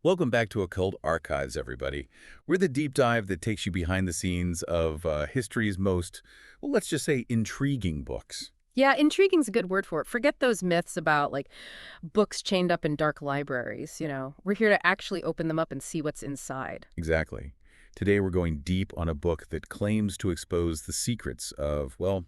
Welcome back to Occult Archives, everybody. We're the deep dive that takes you behind the scenes of history's most, well, let's just say, intriguing books. Yeah, intriguing's a good word for it. Forget those myths about, like, books chained up in dark libraries, We're here to actually open them up and see what's inside. Exactly. Today we're going deep on a book that claims to expose the secrets of, well,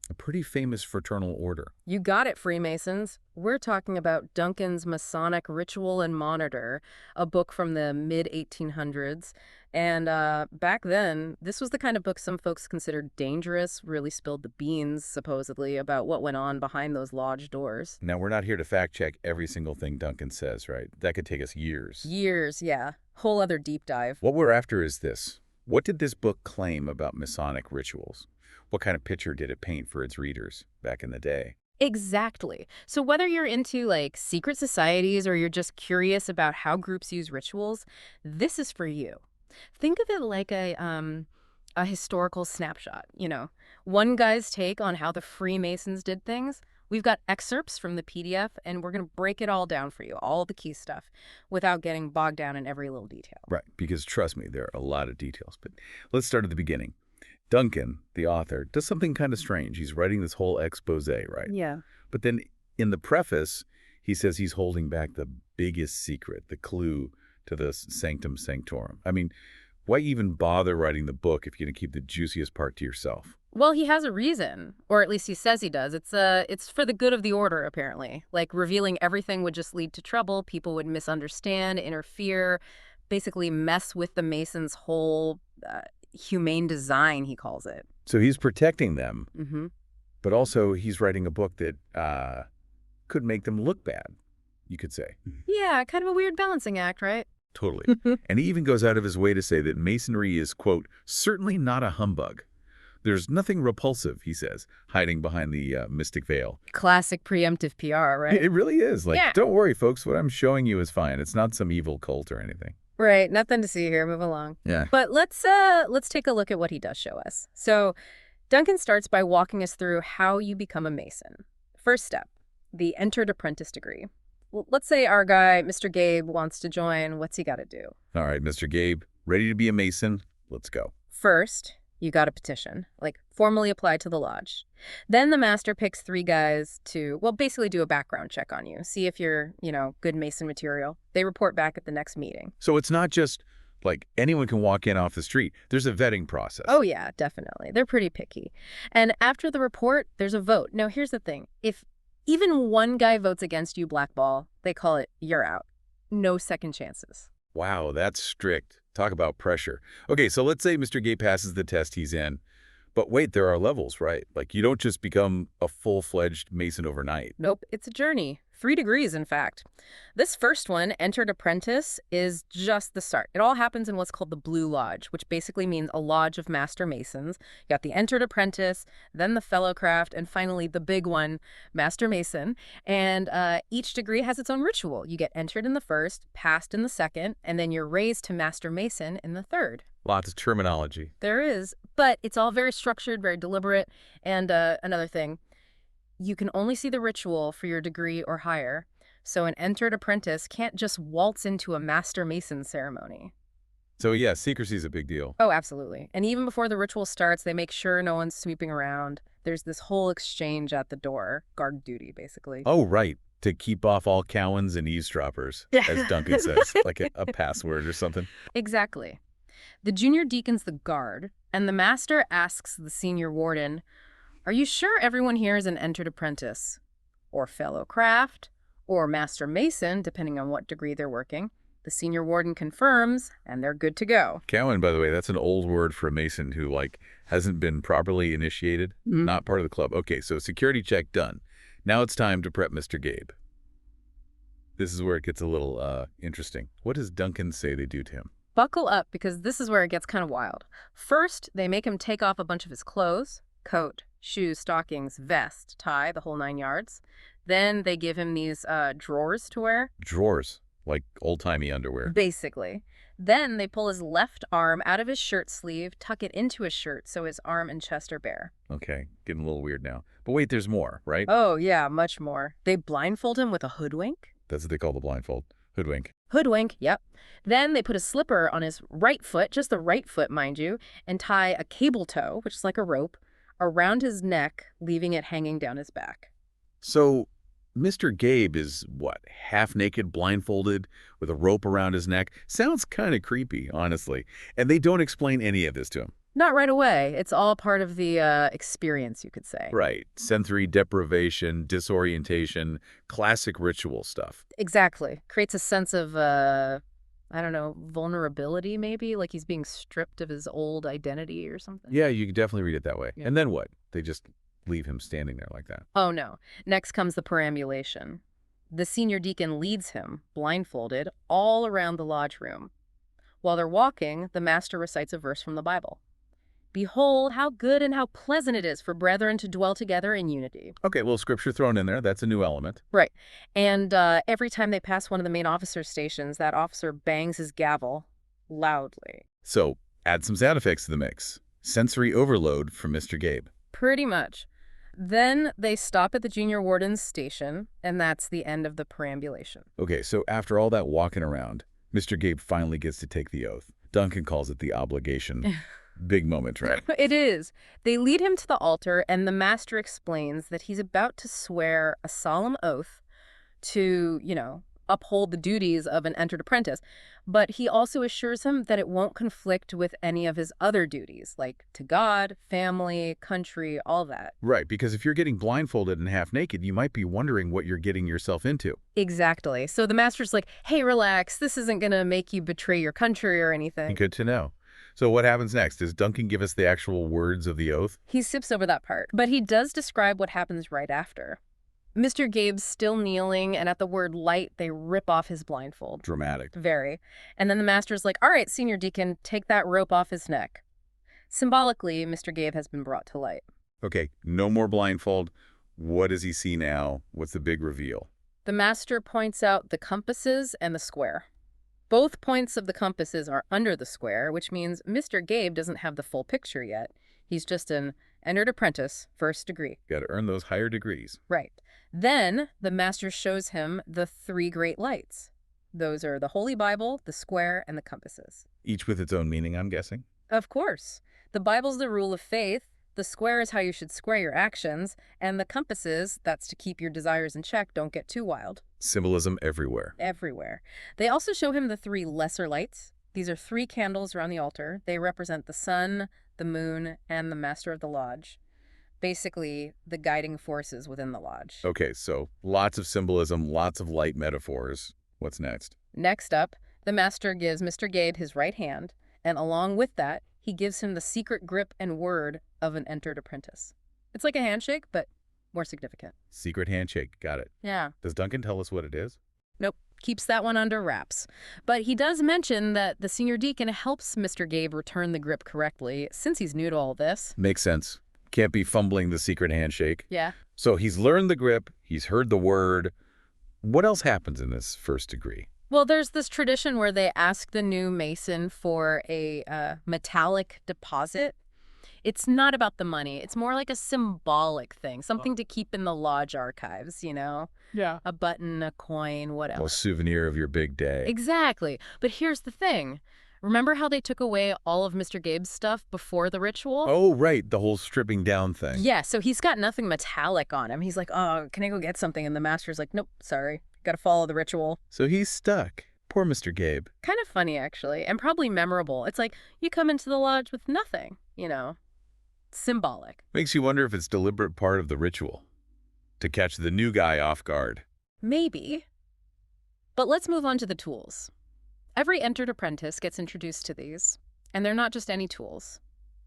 a pretty famous fraternal order. You got it, Freemasons. We're talking about Duncan's Masonic Ritual and Monitor, a book from the mid-1800s. And back then, this was the kind of book some folks considered dangerous, really spilled the beans, supposedly, about what went on behind those lodge doors. Now, we're not here to fact-check every single thing Duncan says, right? That could take us years. Years, yeah. Whole other deep dive. What we're after is this. What did this book claim about Masonic rituals? What kind of picture did it paint for its readers back in the day? Exactly. So whether you're into like secret societies or you're just curious about how groups use rituals, this is for you. Think of it like a historical snapshot. One guy's take on how the Freemasons did things. We've got excerpts from the PDF, and we're going to break it all down for you, all the key stuff, without getting bogged down in every little detail. Right, because trust me, there are a lot of details. But let's start at the beginning. Duncan, the author, does something kind of strange. He's writing this whole expose, right? Yeah. But then in the preface, he says he's holding back the biggest secret, the clue to the sanctum sanctorum. I mean, why even bother writing the book if you're going to keep the juiciest part to yourself? Well, he has a reason, or at least he says he does. It's for the good of the order, apparently. Like, revealing everything would just lead to trouble. People would misunderstand, interfere, basically mess with the Masons' whole humane design, he calls it. So he's protecting them, Mm-hmm. but also he's writing a book that could make them look bad, you could say. Yeah, kind of a weird balancing act, right? Totally. And he even goes out of his way to say that Masonry is, quote, certainly not a humbug. There's nothing repulsive, he says, hiding behind the mystic veil. Classic preemptive PR, right? It really is. Like, Yeah. don't worry, folks. What I'm showing you is fine. It's not some evil cult or anything. Right, nothing to see here. Move along. Yeah. But let's take a look at what he does show us. So, Duncan starts by walking us through how you become a Mason. First step, the Entered Apprentice degree. Well, let's say our guy, Mr. Gabe, wants to join. What's he got to do? All right, Mr. Gabe, ready to be a Mason? Let's go. First, you got a petition, like formally apply to the lodge. Then the master picks 3 guys to, well, basically do a background check on you. See if you're, good Mason material. They report back at the next meeting. So it's not just like anyone can walk in off the street. There's a vetting process. Oh, yeah, definitely. They're pretty picky. And after the report, there's a vote. Now, here's the thing. If even one guy votes against you, blackball, they call it you're out. No second chances. Wow, that's strict. Talk about pressure. Okay, so let's say Mr. Gabe passes the test he's in. But wait, there are levels, right? Like, you don't just become a full-fledged Mason overnight. Nope, it's a journey. 3 degrees, in fact. This first one, Entered Apprentice, is just the start. It all happens in what's called the Blue Lodge, which basically means a lodge of master masons. You got the Entered Apprentice, then the Fellowcraft, and finally the big one, Master Mason. And each degree has its own ritual. You get entered in the first, passed in the second, and then you're raised to Master Mason in the third. Lots of terminology. There is, but it's all very structured, very deliberate. And another thing, you can only see the ritual for your degree or higher, so an Entered Apprentice can't just waltz into a Master Mason ceremony. So yeah, secrecy is a big deal. Oh, absolutely. And even before the ritual starts, they make sure no one's sweeping around. There's this whole exchange at the door, guard duty, basically. Oh, right. To keep off all cowens and eavesdroppers, as Duncan says, like a password or something. Exactly. The junior deacon's the guard, and the master asks the senior warden, "Are you sure everyone here is an Entered Apprentice? Or Fellowcraft? Or Master Mason, depending on what degree they're working?" The senior warden confirms, and they're good to go. Cowan, by the way, that's an old word for a Mason who, like, hasn't been properly initiated, not part of the club. Okay, so security check done. Now it's time to prep Mr. Gabe. This is where it gets a little interesting. What does Duncan say they do to him? Buckle up, because this is where it gets kind of wild. First, they make him take off a bunch of his clothes, coat, shoes, stockings, vest, tie, the whole 9 yards. Then they give him these drawers to wear. Drawers, like old-timey underwear. Basically. Then they pull his left arm out of his shirt sleeve, tuck it into his shirt so his arm and chest are bare. Okay, getting a little weird now. But wait, there's more, right? Oh, yeah, much more. They blindfold him with a hoodwink. That's what they call the blindfold. Hoodwink. Hoodwink, yep. Then they put a slipper on his right foot, just the right foot, mind you, and tie a cable tow, which is like a rope, around his neck, leaving it hanging down his back. So Mr. Gabe is, what, half-naked, blindfolded, with a rope around his neck? Sounds kind of creepy, honestly. And they don't explain any of this to him. Not right away. It's all part of the experience, you could say. Right. Sensory deprivation, disorientation, classic ritual stuff. Exactly. Creates a sense of, I don't know, vulnerability maybe? Like he's being stripped of his old identity or something. Yeah, you could definitely read it that way. Yeah. And then what? They just leave him standing there like that. Oh, no. Next comes the perambulation. The senior deacon leads him, blindfolded, all around the lodge room. While they're walking, the master recites a verse from the Bible. Behold, how good and how pleasant it is for brethren to dwell together in unity. Okay, well, scripture thrown in there. That's a new element. Right. And every time they pass one of the main officer's stations, that officer bangs his gavel loudly. So add some sound effects to the mix. Sensory overload from Mr. Gabe. Pretty much. Then they stop at the junior warden's station, and that's the end of the perambulation. Okay, so after all that walking around, Mr. Gabe finally gets to take the oath. Duncan calls it the obligation. Big moment, right? It is. They lead him to the altar, and the master explains that he's about to swear a solemn oath to, uphold the duties of an entered apprentice. But he also assures him that it won't conflict with any of his other duties, like to God, family, country, all that. Right, because if you're getting blindfolded and half naked, you might be wondering what you're getting yourself into. Exactly. So the master's like, hey, relax. This isn't going to make you betray your country or anything. Good to know. So what happens next? Does Duncan give us the actual words of the oath? He skips over that part, but he does describe what happens right after. Mr. Gabe's still kneeling, and at the word light, they rip off his blindfold. Dramatic. Very. And then the master's like, all right, senior deacon, take that rope off his neck. Symbolically, Mr. Gabe has been brought to light. Okay, no more blindfold. What does he see now? What's the big reveal? The master points out the compasses and the square. Both points of the compasses are under the square, which means Mr. Gabe doesn't have the full picture yet. He's just an entered apprentice, first degree. Got to earn those higher degrees. Right. Then the master shows him the three great lights. Those are the Holy Bible, the square, and the compasses. Each with its own meaning, I'm guessing? Of course. The Bible's the rule of faith, the square is how you should square your actions, and the compasses, that's to keep your desires in check, don't get too wild. Symbolism everywhere. Everywhere. They also show him the three lesser lights. These are 3 candles around the altar. They represent the sun, the moon, and the master of the lodge. Basically, the guiding forces within the lodge. Okay, so lots of symbolism, lots of light metaphors. What's next? Next up, the master gives Mr. Gabe his right hand, and along with that, he gives him the secret grip and word of an entered apprentice. It's like a handshake, but more significant. Secret handshake. Got it. Yeah. Does Duncan tell us what it is? Nope. Keeps that one under wraps. But he does mention that the senior deacon helps Mr. Gabe return the grip correctly, since he's new to all this. Makes sense. Can't be fumbling the secret handshake. Yeah. So he's learned the grip, he's heard the word. What else happens in this first degree? Well, there's this tradition where they ask the new Mason for a metallic deposit. It's not about the money. It's more like a symbolic thing, something to keep in the lodge archives, Yeah. A button, a coin, whatever. A souvenir of your big day. Exactly. But here's the thing. Remember how they took away all of Mr. Gabe's stuff before the ritual? Oh, right. The whole stripping down thing. Yeah, so he's got nothing metallic on him. He's like, oh, can I go get something? And the master's like, nope, sorry. Got to follow the ritual. So he's stuck. Poor Mr. Gabe. Kind of funny, actually, and probably memorable. It's like you come into the lodge with nothing, symbolic. Makes you wonder if it's deliberate part of the ritual. To catch the new guy off guard. Maybe. But let's move on to the tools. Every entered apprentice gets introduced to these, and they're not just any tools.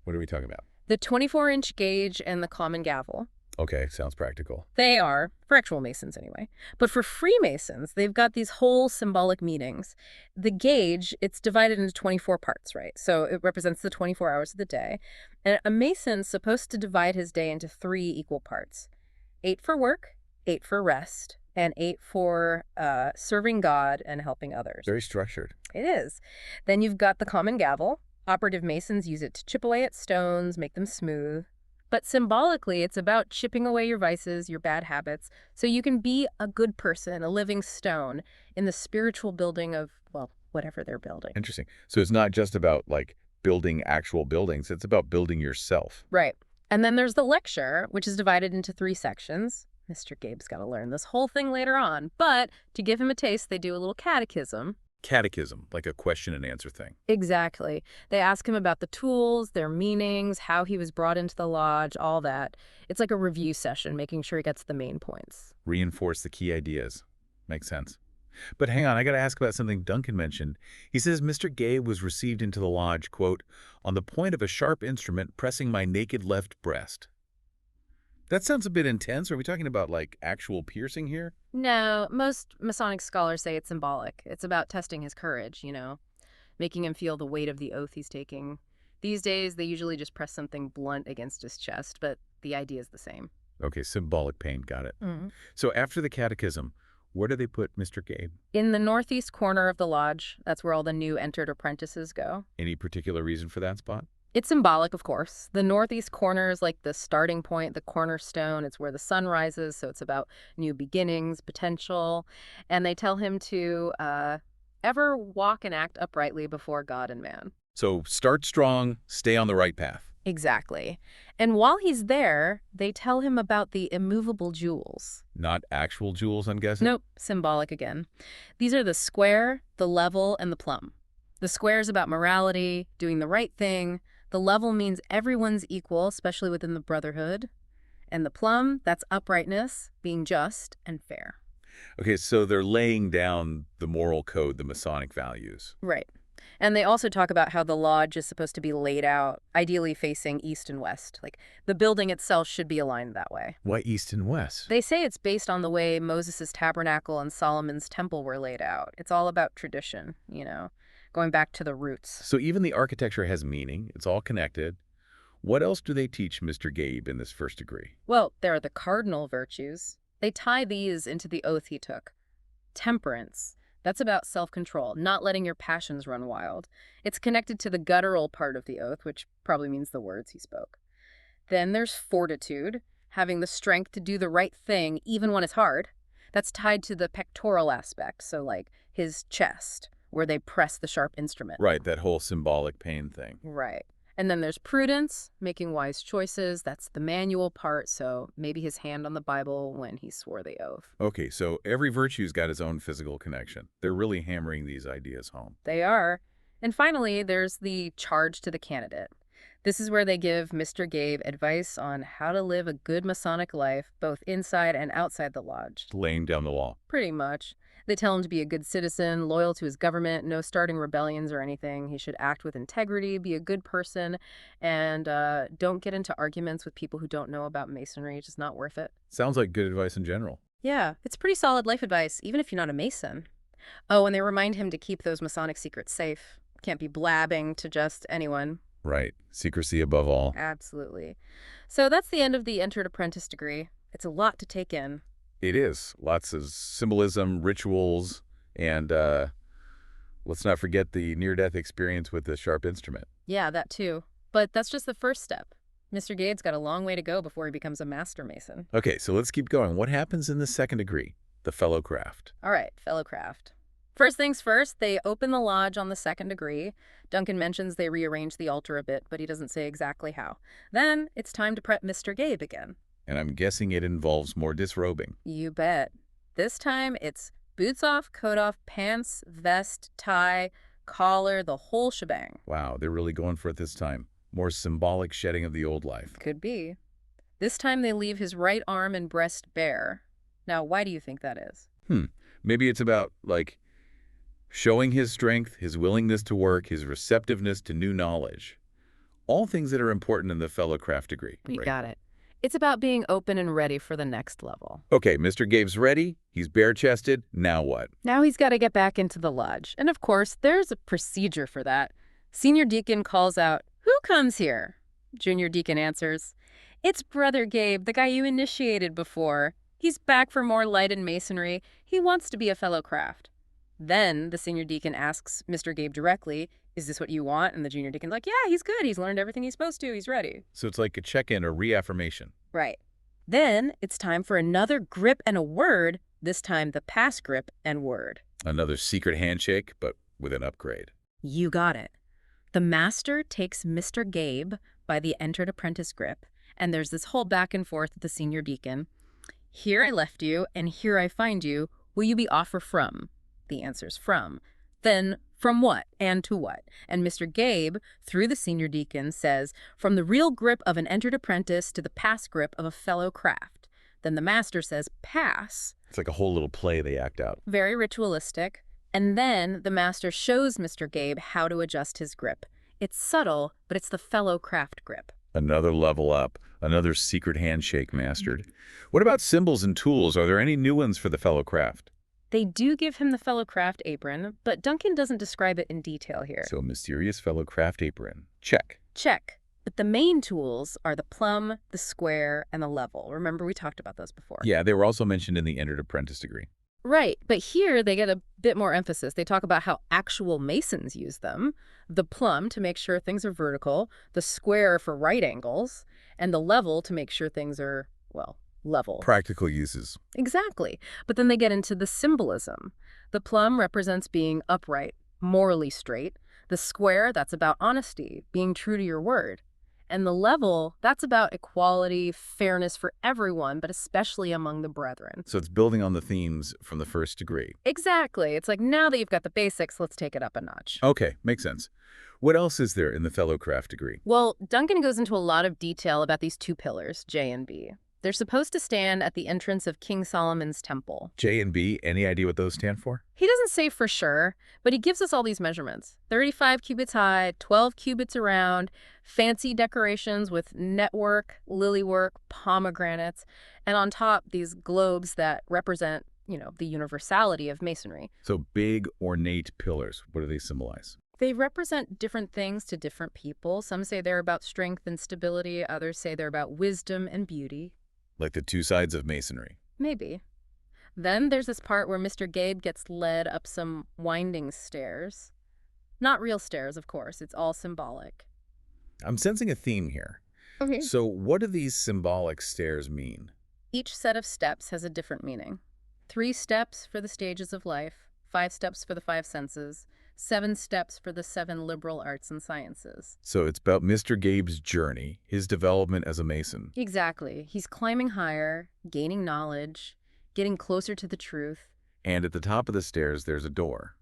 What are we talking about? The 24-inch gauge and the common gavel. Okay, sounds practical. They are, for actual Masons anyway. But for Freemasons, they've got these whole symbolic meanings. The gauge, it's divided into 24 parts, right? So it represents the 24 hours of the day. And a Mason's supposed to divide his day into 3 equal parts. 8 for work, 8 for rest, and 8 for serving God and helping others. Very structured. It is. Then you've got the common gavel. Operative Masons use it to chip away at stones, make them smooth. But symbolically, it's about chipping away your vices, your bad habits, so you can be a good person, a living stone in the spiritual building of, well, whatever they're building. Interesting. So it's not just about, like, building actual buildings. It's about building yourself. Right. And then there's the lecture, which is divided into 3 sections. Mr. Gabe's got to learn this whole thing later on. But to give him a taste, they do a little catechism. Catechism, like a question and answer thing. Exactly. They ask him about the tools, their meanings, how he was brought into the lodge, all that. It's like a review session, making sure he gets the main points. Reinforce the key ideas. Makes sense. But hang on, I got to ask about something Duncan mentioned. He says Mr. Gabe was received into the lodge, quote, on the point of a sharp instrument pressing my naked left breast. That sounds a bit intense. Are we talking about, like, actual piercing here? No, most Masonic scholars say it's symbolic. It's about testing his courage, making him feel the weight of the oath he's taking. These days, they usually just press something blunt against his chest, but the idea is the same. Okay, symbolic pain. Got it. Mm. So after the catechism, where do they put Mr. Gabe? In the northeast corner of the lodge, that's where all the new entered apprentices go. Any particular reason for that spot? It's symbolic, of course. The northeast corner is like the starting point, the cornerstone. It's where the sun rises, so it's about new beginnings, potential. And they tell him to ever walk and act uprightly before God and man. So start strong, stay on the right path. Exactly. And while he's there, they tell him about the immovable jewels. Not actual jewels, I'm guessing? Nope, symbolic again. These are the square, the level, and the plumb. The square is about morality, doing the right thing. The level means everyone's equal, especially within the brotherhood. And the plumb, that's uprightness, being just and fair. Okay, so they're laying down the moral code, the Masonic values. Right. And they also talk about how the lodge is supposed to be laid out, ideally facing east and west. Like, the building itself should be aligned that way. Why east and west? They say it's based on the way Moses' tabernacle and Solomon's temple were laid out. It's all about tradition, going back to the roots. So even the architecture has meaning. It's all connected. What else do they teach Mr. Gabe in this first degree? Well, there are the cardinal virtues. They tie these into the oath he took. Temperance. That's about self-control, not letting your passions run wild. It's connected to the guttural part of the oath, which probably means the words he spoke. Then there's fortitude, having the strength to do the right thing even when it's hard. That's tied to the pectoral aspect, so like his chest, where they press the sharp instrument. Right, that whole symbolic pain thing. Right. And then there's prudence, making wise choices. That's the manual part, so maybe his hand on the Bible when he swore the oath. Okay, so every virtue's got its own physical connection. They're really hammering these ideas home. They are. And finally, there's the charge to the candidate. This is where they give Mr. Gabe advice on how to live a good Masonic life, both inside and outside the lodge. Laying down the law. Pretty much. They tell him to be a good citizen, loyal to his government, no starting rebellions or anything. He should act with integrity, be a good person, and don't get into arguments with people who don't know about Masonry. It's just not worth it. Sounds like good advice in general. Yeah, it's pretty solid life advice, even if you're not a Mason. Oh, and they remind him to keep those Masonic secrets safe. Can't be blabbing to just anyone. Right. Secrecy above all. Absolutely. So that's the end of the Entered Apprentice degree. It's a lot to take in. It is. Lots of symbolism, rituals, and let's not forget the near-death experience with the sharp instrument. Yeah, that too. But that's just the first step. Mr. Gabe's got a long way to go before he becomes a master Mason. Okay, so let's keep going. What happens in the second degree, the fellow craft? All right, fellow craft. First things first, they open the lodge on the second degree. Duncan mentions they rearrange the altar a bit, but he doesn't say exactly how. Then it's time to prep Mr. Gabe again. And I'm guessing it involves more disrobing. You bet. This time it's boots off, coat off, pants, vest, tie, collar, the whole shebang. Wow, they're really going for it this time. More symbolic shedding of the old life. Could be. This time they leave his right arm and breast bare. Now, why do you think that is? Maybe it's about, like, showing his strength, his willingness to work, his receptiveness to new knowledge. All things that are important in the fellow craft degree. You got it. It's about being open and ready for the next level. Okay, Mr. Gabe's ready. He's bare-chested. Now what? Now he's got to get back into the lodge. And of course, there's a procedure for that. Senior deacon calls out, "Who comes here?" Junior deacon answers, "It's Brother Gabe, the guy you initiated before. He's back for more light in Masonry. He wants to be a fellow craft." Then the senior deacon asks Mr. Gabe directly, is this what you want? And the junior deacon's like, yeah, he's good. He's learned everything he's supposed to. He's ready. So it's like a check-in or reaffirmation. Right. Then it's time for another grip and a word, this time the pass grip and word. Another secret handshake, but with an upgrade. You got it. The master takes Mr. Gabe by the Entered Apprentice grip, and there's this whole back and forth with the senior deacon. Here I left you, and here I find you. Will you be off or from? The answer's from. Then, from what and to what? And Mr. Gabe, through the senior deacon, says, from the real grip of an entered apprentice to the pass grip of a fellow craft. Then the master says, pass. It's like a whole little play they act out. Very ritualistic. And then the master shows Mr. Gabe how to adjust his grip. It's subtle, but it's the fellow craft grip. Another level up, another secret handshake mastered. What about symbols and tools? Are there any new ones for the fellow craft? They do give him the fellow craft apron, but Duncan doesn't describe it in detail here. So mysterious fellow craft apron. Check. Check. But the main tools are the plumb, the square, and the level. Remember, we talked about those before. Yeah, they were also mentioned in the Entered Apprentice degree. Right, but here they get a bit more emphasis. They talk about how actual Masons use them. The plumb to make sure things are vertical, the square for right angles, and the level to make sure things are, well, level. Practical uses. Exactly. But then they get into the symbolism. The plumb represents being upright, morally straight. The square, that's about honesty, being true to your word. And the level, that's about equality, fairness for everyone, but especially among the brethren. So it's building on the themes from the first degree. Exactly. It's like, now that you've got the basics, let's take it up a notch. Okay, makes sense. What else is there in the fellow craft degree? Well, Duncan goes into a lot of detail about these two pillars, J and B. They're supposed to stand at the entrance of King Solomon's temple. J and B, any idea what those stand for? He doesn't say for sure, but he gives us all these measurements. 35 cubits high, 12 cubits around, fancy decorations with network, lilywork, pomegranates, and on top these globes that represent, the universality of Masonry. So big, ornate pillars. What do they symbolize? They represent different things to different people. Some say they're about strength and stability. Others say they're about wisdom and beauty. Like the two sides of Masonry. Maybe. Then there's this part where Mr. Gabe gets led up some winding stairs. Not real stairs, of course. It's all symbolic. I'm sensing a theme here. Okay. So what do these symbolic stairs mean? Each set of steps has a different meaning. 3 steps for the stages of life, 5 steps for the 5 senses, 7 steps for the 7 liberal arts and sciences. So it's about Mr. Gabe's journey, his development as a Mason. Exactly. He's climbing higher, gaining knowledge, getting closer to the truth. And at the top of the stairs, there's a door.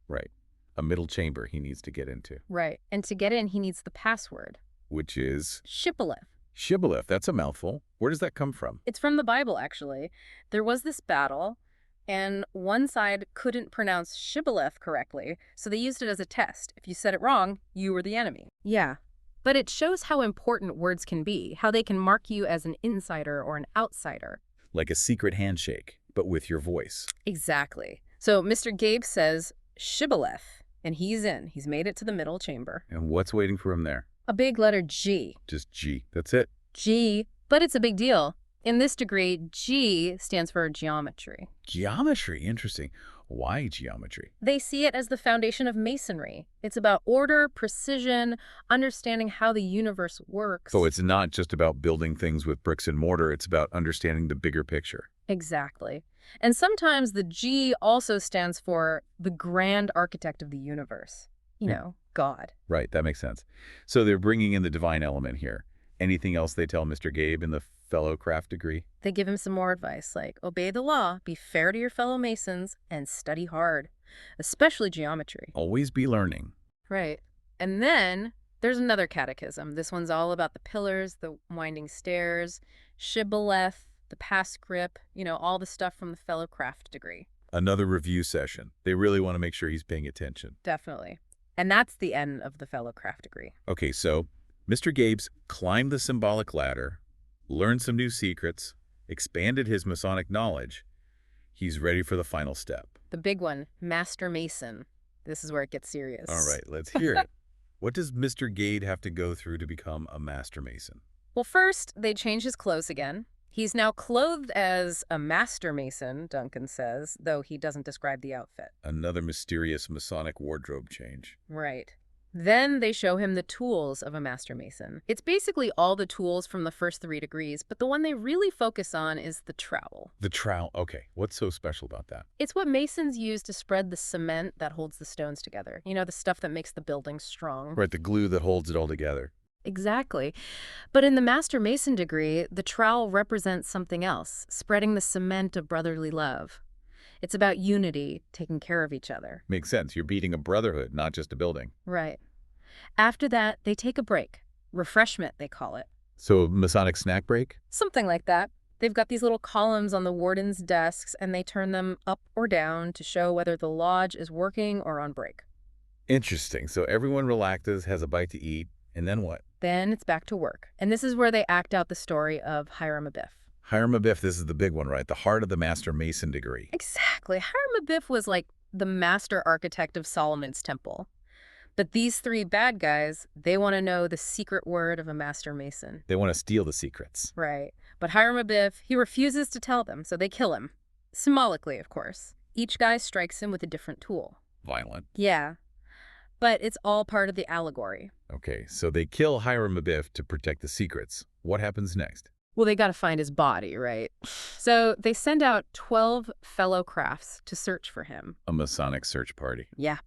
Right. A middle chamber he needs to get into. Right. And to get in, he needs the password. Which is? Shibboleth. Shibboleth. That's a mouthful. Where does that come from? It's from the Bible, actually. There was this battle, and one side couldn't pronounce shibboleth correctly, so they used it as a test. If you said it wrong, you were the enemy. Yeah. But it shows how important words can be, how they can mark you as an insider or an outsider. Like a secret handshake, but with your voice. Exactly. So Mr. Gabe says shibboleth, and he's in. He's made it to the middle chamber. And what's waiting for him there? A big letter G. Just G. That's it. G, but it's a big deal. In this degree, G stands for geometry. Geometry. Interesting. Why geometry? They see it as the foundation of Masonry. It's about order, precision, understanding how the universe works. So it's not just about building things with bricks and mortar. It's about understanding the bigger picture. Exactly. And sometimes the G also stands for the grand architect of the universe. God. Right. That makes sense. So they're bringing in the divine element here. Anything else they tell Mr. Gabe in the fellow craft degree? They give him some more advice, like obey the law, be fair to your fellow Masons, and study hard, especially geometry. Always be learning. Right. And then there's another catechism. This one's all about the pillars, the winding stairs, shibboleth, the pass grip, all the stuff from the fellow craft degree. Another review session. They really want to make sure he's paying attention. Definitely. And that's the end of the fellow craft degree. Okay, so Mr. Gabe's climbed the symbolic ladder, learned some new secrets, expanded his Masonic knowledge. He's ready for the final step. The big one, Master Mason. This is where it gets serious. All right, let's hear it. What does Mr. Gabe have to go through to become a Master Mason? Well, first, they change his clothes again. He's now clothed as a master mason, Duncan says, though he doesn't describe the outfit. Another mysterious Masonic wardrobe change. Right. Then they show him the tools of a master mason. It's basically all the tools from the first 3 degrees, but the one they really focus on is the trowel. The trowel. Okay, what's so special about that? It's what masons use to spread the cement that holds the stones together. You know, the stuff that makes the building strong. Right, the glue that holds it all together. Exactly. But in the Master Mason degree, the trowel represents something else, spreading the cement of brotherly love. It's about unity, taking care of each other. Makes sense. You're beating a brotherhood, not just a building. Right. After that, they take a break. Refreshment, they call it. So, Masonic snack break? Something like that. They've got these little columns on the warden's desks, and they turn them up or down to show whether the lodge is working or on break. Interesting. So everyone relaxes, has a bite to eat, and then what? Then it's back to work. And this is where they act out the story of Hiram Abiff. Hiram Abiff, this is the big one, right? The heart of the Master Mason degree. Exactly. Hiram Abiff was like the master architect of Solomon's temple. But these 3 bad guys, they want to know the secret word of a master mason. They want to steal the secrets. Right. But Hiram Abiff, he refuses to tell them, so they kill him. Symbolically, of course. Each guy strikes him with a different tool. Violent. Yeah. But it's all part of the allegory. Okay, so they kill Hiram Abiff to protect the secrets. What happens next? Well, they got to find his body, right? So they send out 12 fellow crafts to search for him. A Masonic search party. Yeah.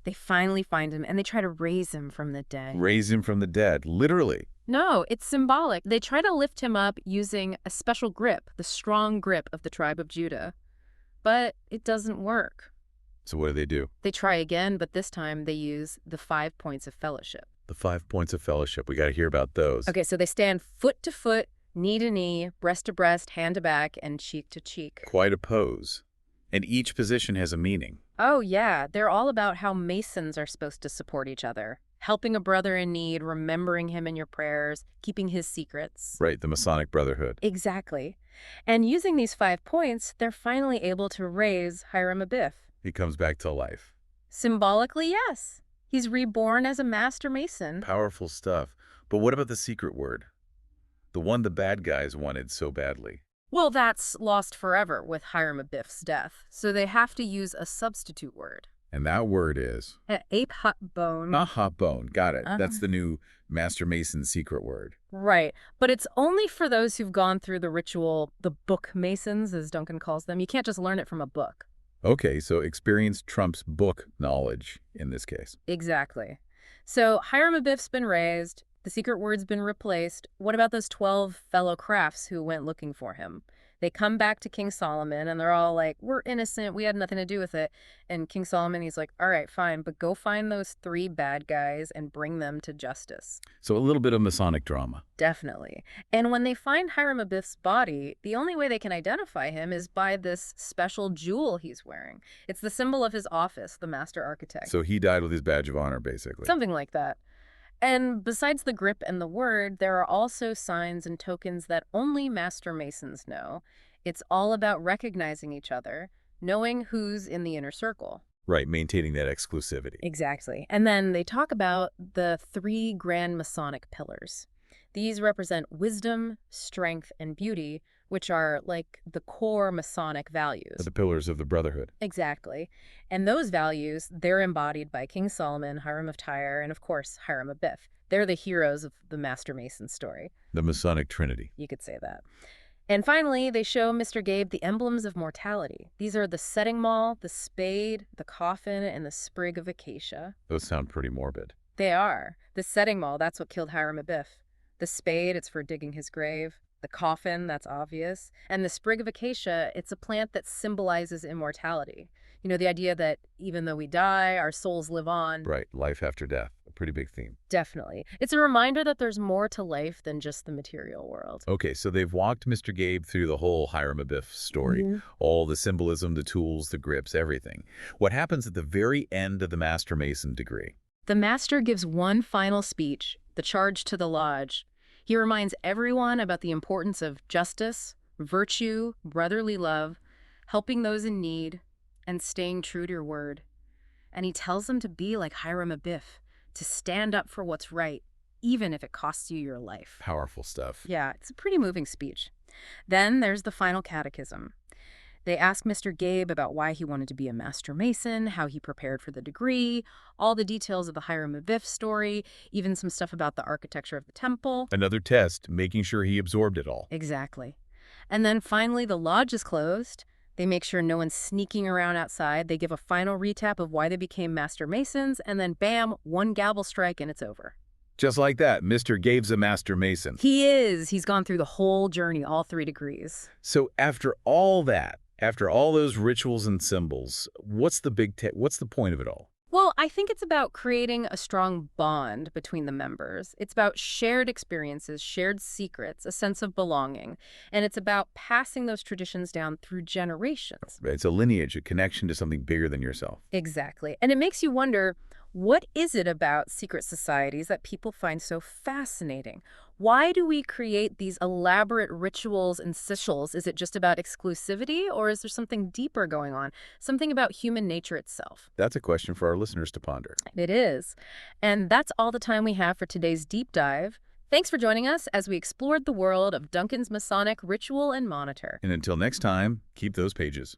They finally find him, and they try to raise him from the dead. Raise him from the dead, literally. No, it's symbolic. They try to lift him up using a special grip, the strong grip of the tribe of Judah. But it doesn't work. So what do? They try again, but this time they use the 5 points of fellowship. The 5 points of fellowship. We got to hear about those. Okay, so they stand foot to foot, knee to knee, breast to breast, hand to back, and cheek to cheek. Quite a pose. And each position has a meaning. Oh, yeah. They're all about how Masons are supposed to support each other. Helping a brother in need, remembering him in your prayers, keeping his secrets. Right, the Masonic Brotherhood. Exactly. And using these 5 points, they're finally able to raise Hiram Abiff. He comes back to life. Symbolically, yes. He's reborn as a Master Mason. Powerful stuff. But what about the secret word? The one the bad guys wanted so badly. Well, that's lost forever with Hiram Abiff's death, so they have to use a substitute word. And that word is? Ape hot bone. Hot bone. Got it. That's the new Master Mason secret word. Right. But it's only for those who've gone through the ritual, the book Masons, as Duncan calls them. You can't just learn it from a book. Okay, so experience trumps book knowledge in this case. Exactly. So Hiram Abiff's been raised. The secret word's been replaced. What about those 12 fellow crafts who went looking for him? They come back to King Solomon, and they're all like, we're innocent. We had nothing to do with it. And King Solomon, he's like, all right, fine, but go find those 3 bad guys and bring them to justice. So a little bit of Masonic drama. Definitely. And when they find Hiram Abiff's body, the only way they can identify him is by this special jewel he's wearing. It's the symbol of his office, the Master Architect. So he died with his badge of honor, basically. Something like that. And besides the grip and the word, there are also signs and tokens that only Master Masons know. It's all about recognizing each other, knowing who's in the inner circle. Right, maintaining that exclusivity. Exactly. And then they talk about the 3 grand Masonic pillars. These represent wisdom, strength, and beauty, which are like the core Masonic values. The pillars of the Brotherhood. Exactly. And those values, they're embodied by King Solomon, Hiram of Tyre, and of course, Hiram Abiff. They're the heroes of the Master Mason story. The Masonic Trinity. You could say that. And finally, they show Mr. Gabe the emblems of mortality. These are the setting maul, the spade, the coffin, and the sprig of acacia. Those sound pretty morbid. They are. The setting maul, that's what killed Hiram Abiff. The spade, it's for digging his grave. The coffin, that's obvious. And the sprig of acacia, it's a plant that symbolizes immortality. You know, the idea that even though we die, our souls live on. Right, life after death. A pretty big theme. Definitely. It's a reminder that there's more to life than just the material world. Okay, so they've walked Mr. Gabe through the whole Hiram Abiff story. All the symbolism, the tools, the grips, everything. What happens at the very end of the Master Mason degree? The master gives one final speech, the charge to the lodge. He reminds everyone about the importance of justice, virtue, brotherly love, helping those in need, and staying true to your word. And he tells them to be like Hiram Abiff, to stand up for what's right, even if it costs you your life. Powerful stuff. Yeah, it's a pretty moving speech. Then there's the final catechism. They ask Mr. Gabe about why he wanted to be a master mason, how he prepared for the degree, all the details of the Hiram Aviv story, even some stuff about the architecture of the temple. Another test, making sure he absorbed it all. Exactly. And then finally, the lodge is closed. They make sure no one's sneaking around outside. They give a final recap of why they became master masons, and then bam, one gavel strike and it's over. Just like that, Mr. Gabe's a master mason. He is. He's gone through the whole journey, all 3 degrees. So after all that, after all those rituals and symbols, what's the point of it all? Well, I think it's about creating a strong bond between the members. It's about shared experiences, shared secrets, a sense of belonging. And it's about passing those traditions down through generations. It's a lineage, a connection to something bigger than yourself. Exactly. And it makes you wonder, what is it about secret societies that people find so fascinating? Why do we create these elaborate rituals and sigils? Is it just about exclusivity, or is there something deeper going on? Something about human nature itself? That's a question for our listeners to ponder. It is. And that's all the time we have for today's deep dive. Thanks for joining us as we explored the world of Duncan's Masonic ritual and monitor. And until next time, keep those pages.